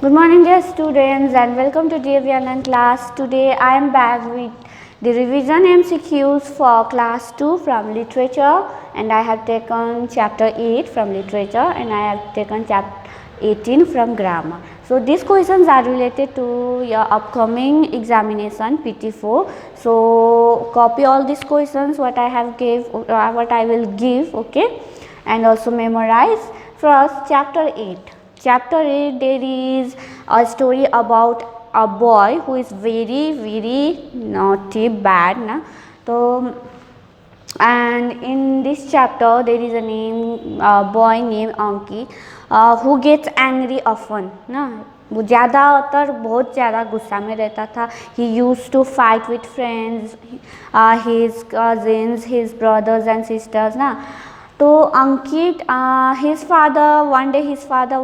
Good morning dear students and welcome to DVNN class. Today I am back with the revision MCQs for class 2 from literature, and I have taken chapter 8 from literature and I have taken chapter 18 from grammar. So these questions are related to your upcoming examination PT4. So copy all these questions what I will give, okay, and also memorize. First, chapter 8. Chapter 8, there is a story about a boy who is very naughty, bad, na? So, and in this chapter there is a boy named Ankit who gets angry often, ना? वो ज़्यादातर बहुत ज़्यादा गुस्सा में रहता था. He used to fight with friends, his cousins, his brothers and sisters, ना? तो अंकित, one day his father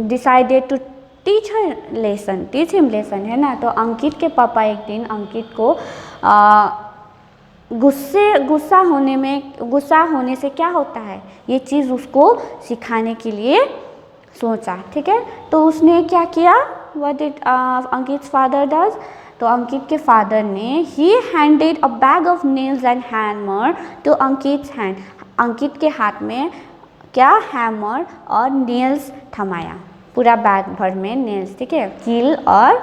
decided to teach him lesson, है ना. तो अंकित के पापा एक दिन अंकित को गुस्सा होने से क्या होता है ये चीज़ उसको सिखाने के लिए सोचा, ठीक है. तो उसने क्या किया, what did Ankit father does, तो अंकित के फादर ने ही handed a bag of nails and hammer to Ankit hand. Ankit के हाथ में क्या, हैमर और नेल्स थमाया, पूरा बैग भर में नेल्स, ठीक है, कील और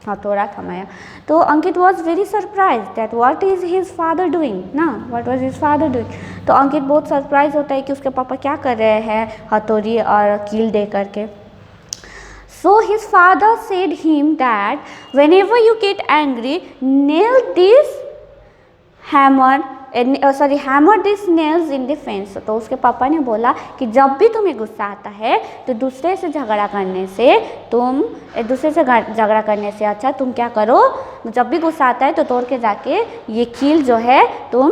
हथौड़ा थमाया. तो Ankit was very surprise that what is his father doing, ना, what was his father doing. तो अंकित बहुत सरप्राइज होता है कि उसके पापा क्या कर रहे हैं हथौड़ी और कील दे करके. So his father said him that whenever you get angry, hammer these nails in the fence. तो उसके पापा ने बोला कि जब भी तुम्हें गुस्सा आता है तो दूसरे से झगड़ा करने से अच्छा तुम क्या करो, जब भी गुस्सा आता है तो तोड़ के जाके ये कील जो है तुम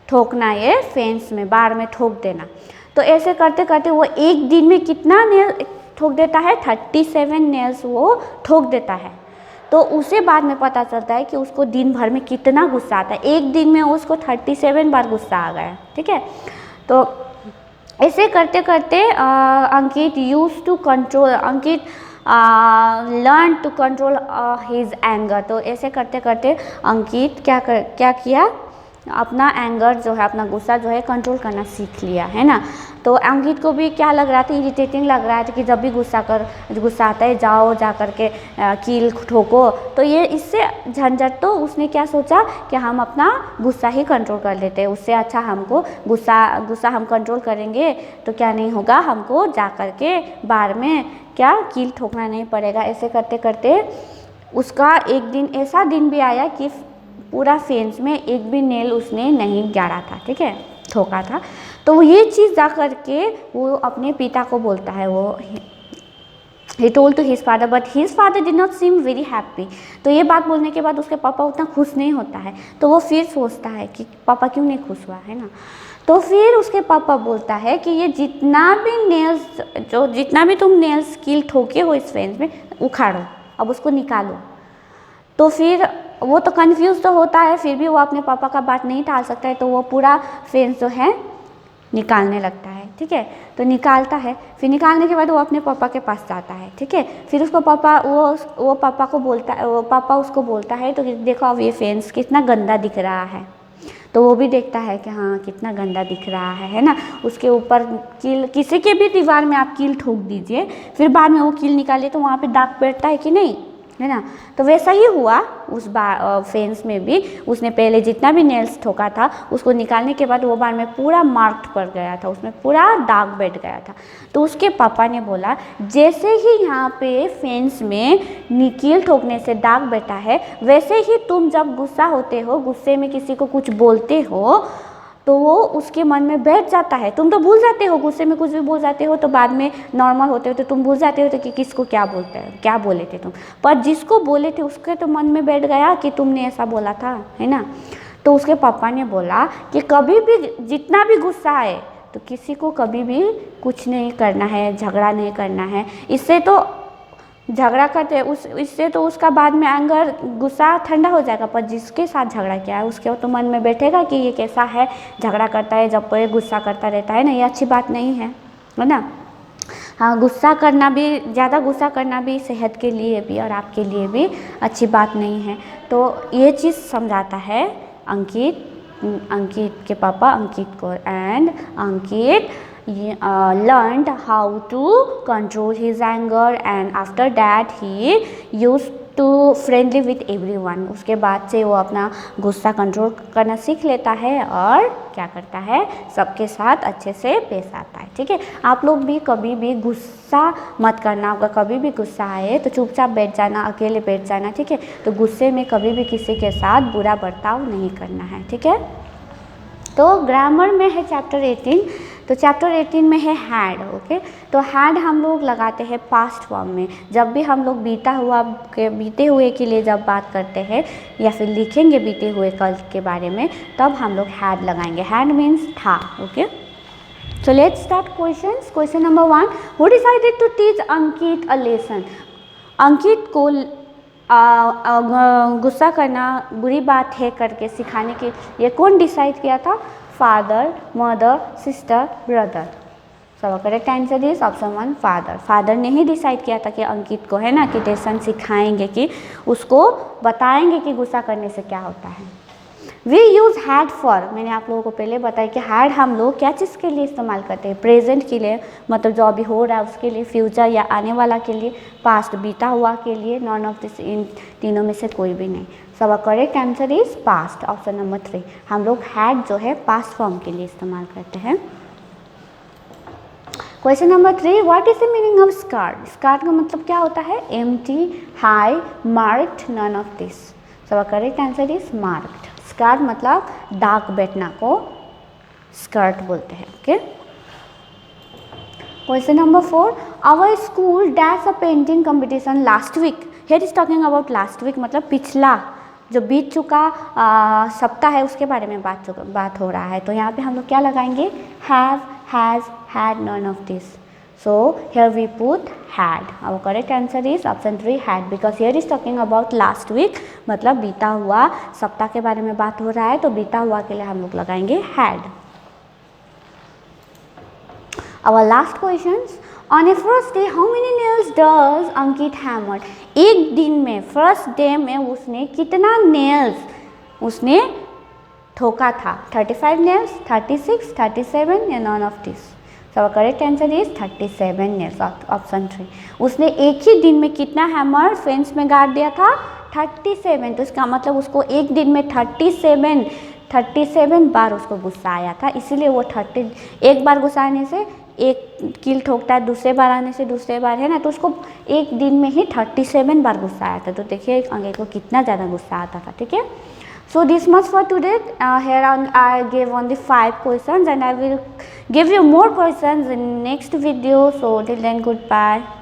ठोकना, ये फेंस में, बार में ठोक देना. तो ऐसे करते करते वो एक दिन में कितना नेल ठोक देता है, 37 नेल्स वो ठोक देता है. तो उसे बाद में पता चलता है कि उसको दिन भर में कितना गुस्सा आता है. एक दिन में उसको 37 बार गुस्सा आ गया, ठीक है. तो ऐसे करते करते Ankit learn to control his anger. तो ऐसे करते करते अंकित क्या किया, अपना एंगर जो है, अपना गुस्सा जो है कंट्रोल करना सीख लिया, है ना. तो अंकित को भी क्या लग रहा था, इरिटेटिंग लग रहा था कि जब भी गुस्सा आता है जा करके कील ठोको. तो ये इससे झंझट, तो उसने क्या सोचा कि हम अपना गुस्सा ही कंट्रोल कर लेते हैं, उससे अच्छा हमको गुस्सा हम कंट्रोल करेंगे तो क्या नहीं होगा, हमको जा करके बार में क्या कील ठोकना नहीं पड़ेगा. ऐसे करते करते उसका एक दिन ऐसा दिन भी आया कि पूरा फेंस में एक भी नेल उसने नहीं गाड़ा था, ठीक है, ठोका था. तो ये चीज़ जा करके वो अपने पिता को बोलता है. वो he told to his father, but his father did not seem very happy. तो ये बात बोलने के बाद उसके पापा उतना खुश नहीं होता है. तो वो फिर सोचता है कि पापा क्यों नहीं खुश हुआ, है ना. तो फिर उसके पापा बोलता है कि ये जितना भी तुम नेल्स कील ठोके हो इस फेंस में, उखाड़ो, अब उसको निकालो. तो फिर वो तो कंफ्यूज तो होता है, फिर भी वो अपने पापा का बात नहीं टाल सकता है. तो वो पूरा फेंस जो है निकालने लगता है, ठीक है. तो निकालता है, फिर निकालने के बाद वो अपने पापा के पास जाता है, ठीक है. फिर उसको पापा उसको बोलता है तो देखो अब ये फेंस कितना गंदा दिख रहा है. तो वो भी देखता है कि हाँ कितना गंदा दिख रहा है ना. उसके ऊपर कील, किसी के भी दीवार में आप कील ठोक दीजिए, फिर बाद में वो कील निकालिए तो वहाँ पे दाग बैठता है कि नहीं, है ना. तो वैसा ही हुआ उस फेंस में भी. उसने पहले जितना भी नेल्स ठोका था उसको निकालने के बाद वो बार में पूरा मार्क पड़ गया था, उसमें पूरा दाग बैठ गया था. तो उसके पापा ने बोला जैसे ही यहाँ पे फेंस में कील ठोकने से दाग बैठा है, वैसे ही तुम जब गुस्सा होते हो, गुस्से में किसी को कुछ बोलते हो तो वो उसके मन में बैठ जाता है. तुम तो भूल जाते हो, गुस्से में कुछ भी बोल जाते हो तो बाद में नॉर्मल होते हो तो तुम भूल जाते हो तो कि किसको क्या बोले थे तुम, पर जिसको बोले थे उसके तो मन में बैठ गया कि तुमने ऐसा बोला था, है ना. तो उसके पापा ने बोला कि कभी भी जितना भी गुस्सा आए तो किसी को कभी भी कुछ नहीं करना है, झगड़ा नहीं करना है. इससे तो झगड़ा करते इससे तो उसका बाद में एंगर, गुस्सा ठंडा हो जाएगा, पर जिसके साथ झगड़ा किया है उसके तो मन में बैठेगा कि ये कैसा है, झगड़ा करता है, जब ये गुस्सा करता रहता है ना, ये अच्छी बात नहीं है, है ना. हाँ, गुस्सा करना भी, ज़्यादा गुस्सा करना भी सेहत के लिए भी और आपके लिए भी अच्छी बात नहीं है। तो ये चीज़ समझाता है अंकित, अंकित के पापा अंकित को, and Ankit learned how to control his anger, and after that he used to friendly with everyone। उसके बाद से वो अपना गुस्सा कंट्रोल करना सीख लेता है और क्या करता है, सबके साथ अच्छे से पेश आता है। ठीक है, आप लोग भी कभी भी गुस्सा मत करना, अगर कभी भी गुस्सा आए तो चुपचाप बैठ जाना, अकेले बैठ जाना। ठीक है, तो गुस्से में कभी भी किसी के साथ बुरा बर्ताव नहीं करना है। ठीक है, तो ग्रामर में है चैप्टर 18, तो चैप्टर 18 में है हैड। ओके, तो हैड हम लोग लगाते हैं पास्ट फॉर्म में। जब भी हम लोग बीते हुए के लिए जब बात करते हैं या फिर लिखेंगे बीते हुए कल के बारे में, तब हम लोग हैड लगाएंगे। हैड मीन्स था। Okay, so let's start questions. Question number 1, who decided to teach Ankit a lesson. Ankit को गुस्सा करना बुरी बात है करके सिखाने के लिए कौन डिसाइड किया था? Father, mother, sister, brother. सब correct answer is option 1 father. Father ने ही डिसाइड किया था कि अंकित को है ना कि लेसन सिखाएंगे, कि उसको बताएंगे कि गुस्सा करने से क्या होता है। वी यूज़ हैड फॉर, मैंने आप लोगों को पहले बताया कि हैड हम लोग क्या चीज़ के लिए इस्तेमाल करते हैं? प्रेजेंट के लिए, मतलब जो अभी हो रहा है उसके लिए, फ्यूचर या आने वाला के लिए, पास्ट बीता हुआ के लिए। नॉन ऑफ दिस, इन तीनों में से कोई भी नहीं। सब correct answer is past, option number 3। हम लोग हैड जो है पास्ट फॉर्म के लिए इस्तेमाल करते हैं। Question number 3, what is the meaning of scarred. Scarred का मतलब क्या होता है? Empty, high, marked, none of this. सब correct answer is marked. Scarred मतलब दाग बैठना को स्कर्ट बोलते हैं। Okay, question number 4, our school dash a painting competition last week. Here is talking about last week, मतलब पिछला जो बीत चुका सप्ताह है उसके बारे में बात हो रहा है। तो यहाँ पे हम लोग क्या लगाएंगे? Have, has, had, non of this. So here we put had. Our correct answer is option 3 had, because here is talking about last week, मतलब बीता हुआ सप्ताह के बारे में बात हो रहा है, तो बीता हुआ के लिए हम लोग लगाएंगे had. Our last questions. On a first day, how many nails does Ankit hammered? एक दिन में, फर्स्ट डे में उसने कितना नेल्स उसने ठोका था? 35 नेल्स, 36, 37 या non of this. So correct answer is 37 nails, option 3। उसने एक ही दिन में कितना हैमर फेंस में गाड़ दिया था? 37। तो इसका मतलब उसको एक दिन में 37 बार उसको गुस्सा आया था, इसीलिए वो एक बार गुस्सा आने से एक कील ठोकता है, दूसरे बार आने से दूसरे बार, है ना, तो उसको एक दिन में ही 37 बार गुस्सा आया था। तो देखिए अंकित को कितना ज़्यादा गुस्सा आता था। ठीक है, so this much for today. Here on I gave only 5 questions, and I will give you more questions in next video. So till then, goodbye.